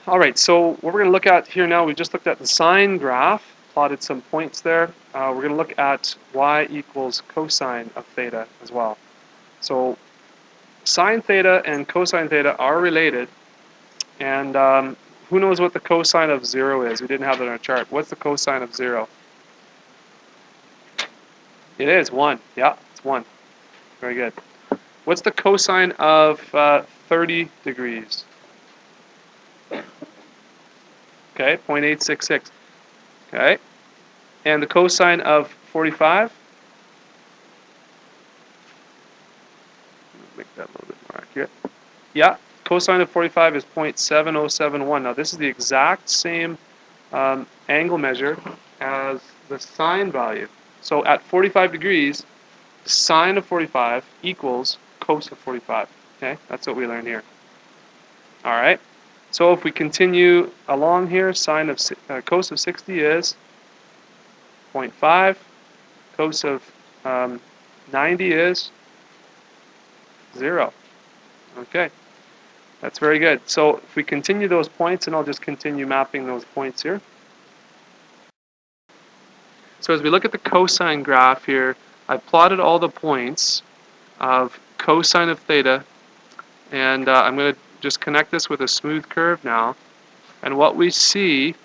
All right, so what we're going to look at here now, we just looked at the sine graph, plotted some points there. We're going to look at y equals cosine of theta as well. So sine theta and cosine theta are related, and who knows what the cosine of 0 is? We didn't have that on our chart. What's the cosine of 0? It is 1. Yeah, it's 1. Very good. What's the cosine of 30 degrees? Okay, 0.866. Okay. And the cosine of 45? Make that a little bit more accurate. Yeah, cosine of 45 is 0.7071. Now this is the exact same angle measure as the sine value. So at 45 degrees, sine of 45 equals cos of 45. Okay, that's what we learned here. All right. So if we continue along here, sine of cos of 60 is 0.5. Cos of 90 is 0. Okay, that's very good. So if we continue those points, and I'll just continue mapping those points here. So as we look at the cosine graph here, I plotted all the points of cosine of theta, and I'm going to just connect this with a smooth curve now. And what we see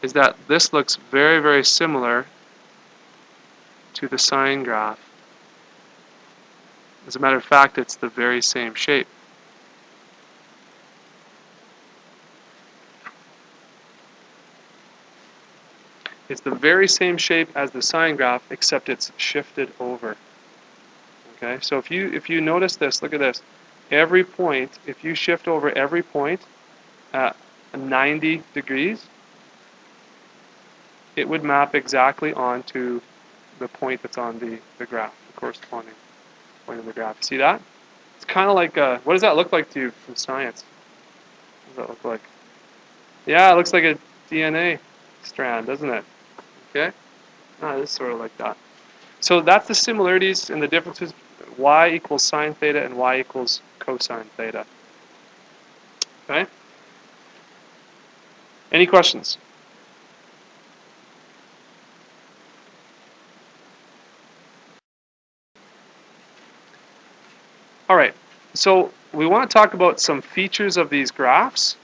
is that this looks very, very similar to the sine graph. As a matter of fact, it's the very same shape. It's the very same shape as the sine graph, except it's shifted over. Okay, so if you notice this, look at this. Every point, if you shift over every point at 90 degrees, it would map exactly onto the point that's on the graph, the corresponding point of the graph. See that? It's kind of like what does that look like to you from science? What does that look like? Yeah, it looks like a DNA strand, doesn't it? Okay? It's sort of like that. So that's the similarities and the differences. Y equals sine theta and y equals cosine theta. Okay? Any questions? All right. So we want to talk about some features of these graphs.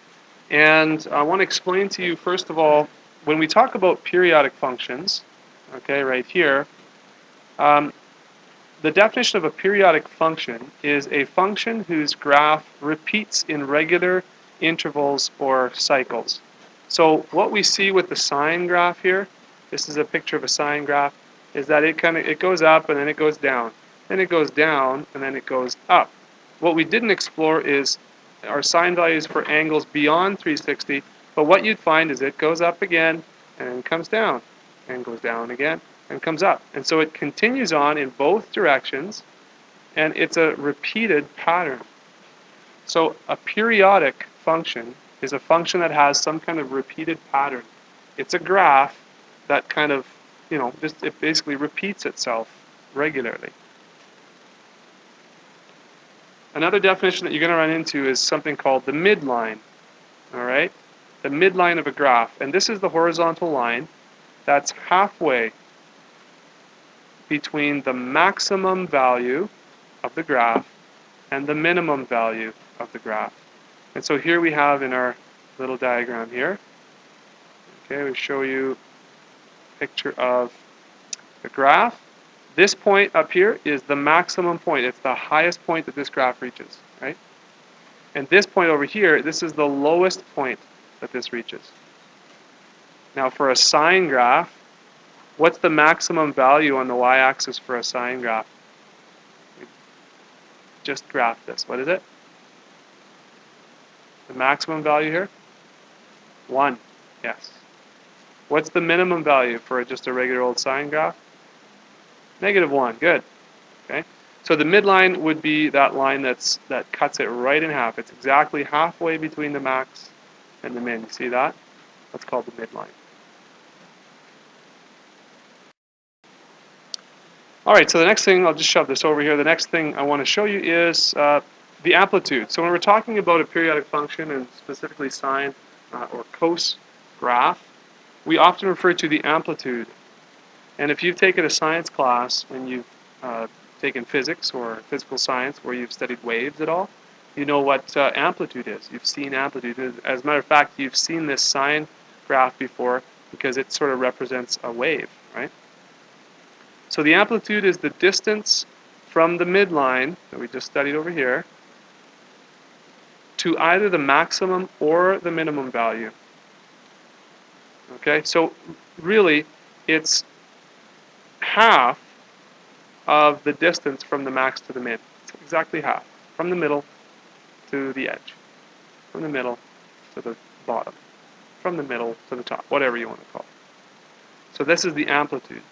And I want to explain to you, first of all, when we talk about periodic functions, okay, right here, the definition of a periodic function is a function whose graph repeats in regular intervals or cycles. So what we see with the sine graph here, this is a picture of a sine graph, is that it goes up and then it goes down. Then it goes down and then it goes up. What we didn't explore is our sine values for angles beyond 360, but what you'd find is it goes up again and then comes down and goes down again and comes up. And so it continues on in both directions, and it's a repeated pattern. So a periodic function is a function that has some kind of repeated pattern. It's a graph that kind of, it basically repeats itself regularly. Another definition that you're going to run into is something called the midline. All right? The midline of a graph. And this is the horizontal line that's halfway between the maximum value of the graph and the minimum value of the graph. And so here we have in our little diagram here, okay, we show you a picture of the graph. This point up here is the maximum point. It's the highest point that this graph reaches, right? And this point over here, this is the lowest point that this reaches. Now for a sine graph, what's the maximum value on the y-axis for a sine graph? Just graph this. What is it? The maximum value here? 1. Yes. What's the minimum value for just a regular old sine graph? -1. Good. Okay. So the midline would be that line that cuts it right in half. It's exactly halfway between the max and the min. You see that? That's called the midline. All right, so the next thing, I'll just shove this over here. The next thing I want to show you is the amplitude. So when we're talking about a periodic function, and specifically sine or cos graph, we often refer to the amplitude. And if you've taken a science class and you've taken physics or physical science where you've studied waves at all, you know what amplitude is. You've seen amplitude. As a matter of fact, you've seen this sine graph before because it sort of represents a wave, right? So the amplitude is the distance from the midline that we just studied over here to either the maximum or the minimum value. Okay, so really it's half of the distance from the max to the min. It's exactly half. From the middle to the edge. From the middle to the bottom. From the middle to the top. Whatever you want to call it. So this is the amplitude.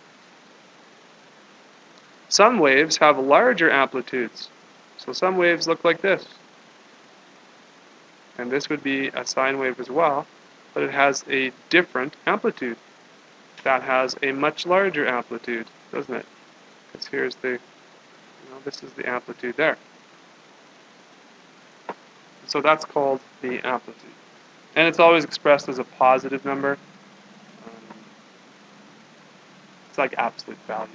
Some waves have larger amplitudes. So some waves look like this. And this would be a sine wave as well, but it has a different amplitude. That has a much larger amplitude, doesn't it? Because here's the, this is the amplitude there. So that's called the amplitude. And it's always expressed as a positive number. It's like absolute value.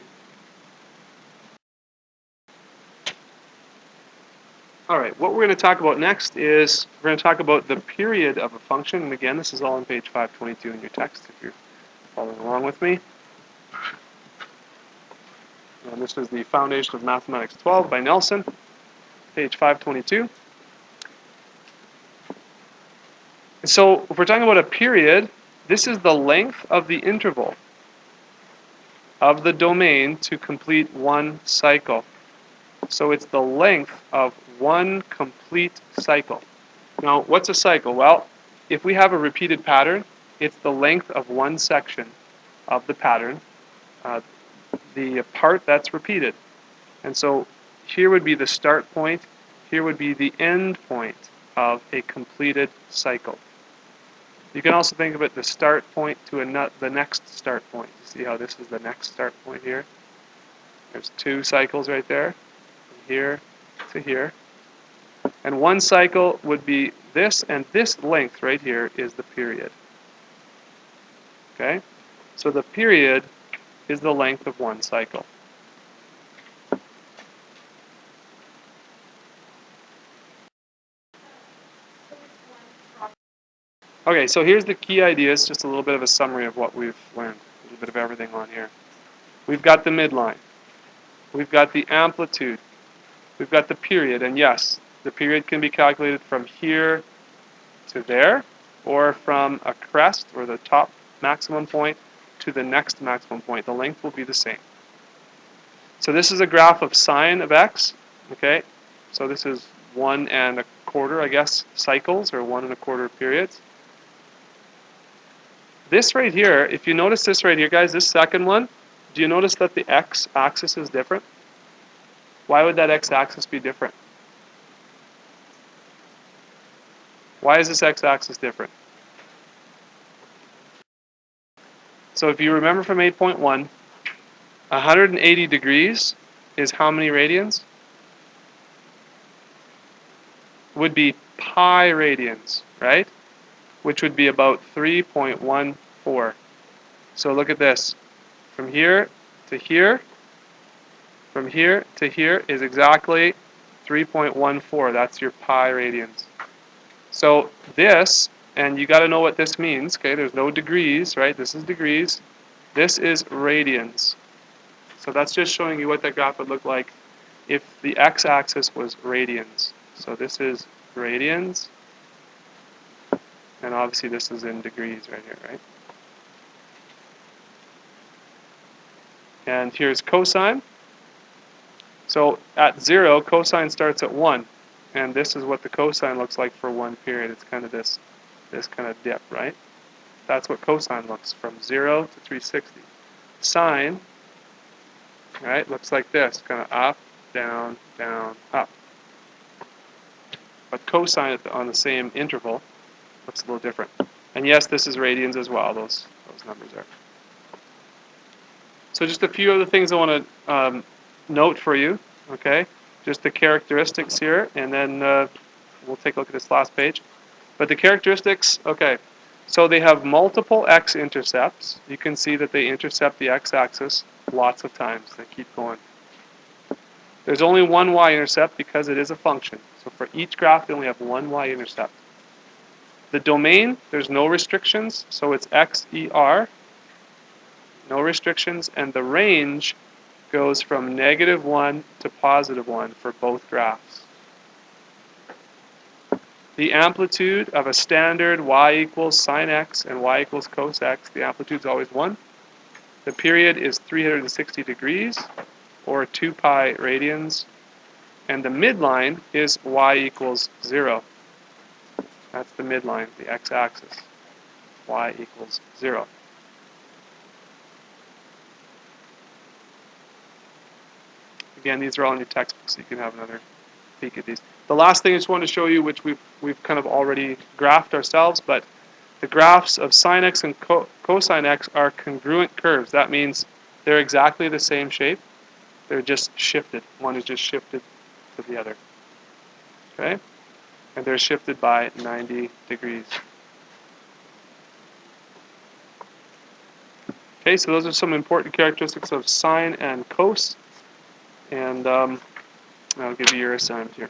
All right, what we're going to talk about next is we're going to talk about the period of a function. And again, this is all on page 522 in your text if you're following along with me. And this is the Foundation of Mathematics 12 by Nelson, page 522. So if we're talking about a period, this is the length of the interval of the domain to complete one cycle. So it's the length of one complete cycle. Now, what's a cycle? Well, if we have a repeated pattern, it's the length of one section of the pattern, the part that's repeated. And so here would be the start point, here would be the end point of a completed cycle. You can also think of it the start point to the next start point. You see how this is the next start point here? There's two cycles right there, from here to here. And one cycle would be this, and this length right here is the period. Okay? So the period is the length of one cycle. Okay, so here's the key ideas, just a little bit of a summary of what we've learned. A little bit of everything on here. We've got the midline. We've got the amplitude. We've got the period, and yes, the period can be calculated from here to there, or from a crest, or the top maximum point, to the next maximum point. The length will be the same. So this is a graph of sine of x, okay? So this is 1 1/4, I guess, cycles, or 1 1/4 periods. This right here, if you notice this right here, guys, this second one, do you notice that the x-axis is different? Why would that x-axis be different? Why is this x-axis different? So if you remember from 8.1, 180 degrees is how many radians? Would be pi radians, right? Which would be about 3.14. So look at this. From here to here, from here to here is exactly 3.14. That's your pi radians. So this, and you got to know what this means, okay? There's no degrees, right? This is degrees. This is radians. So that's just showing you what that graph would look like if the x-axis was radians. So this is radians, and obviously this is in degrees right here, right? And here's cosine. So at 0, cosine starts at 1. And this is what the cosine looks like for one period. It's kind of this kind of dip, right? That's what cosine looks from 0 to 360. Sine, right, looks like this, kind of up, down, down, up. But cosine on the same interval looks a little different. And yes, this is radians as well, those numbers are. So just a few other things I want to note for you, okay? just the characteristics here, and then we'll take a look at this last page. But the characteristics, okay, so they have multiple x-intercepts. You can see that they intercept the x-axis lots of times. They keep going. There's only one y-intercept because it is a function. So for each graph, they only have one y-intercept. The domain, there's no restrictions, so it's x, e, r. No restrictions, and the range goes from -1 to +1 for both graphs. The amplitude of a standard y equals sine x and y equals cos x, the amplitude is always 1. The period is 360 degrees, or 2 pi radians, and the midline is y equals 0. That's the midline, the x-axis, y equals 0. Again, these are all in your textbook, so you can have another peek at these. The last thing I just wanted to show you, which we've kind of already graphed ourselves, but the graphs of sine x and cosine x are congruent curves. That means they're exactly the same shape. They're just shifted. One is just shifted to the other. Okay? And they're shifted by 90 degrees. Okay, so those are some important characteristics of sine and cos. And I'll give you your assignment here.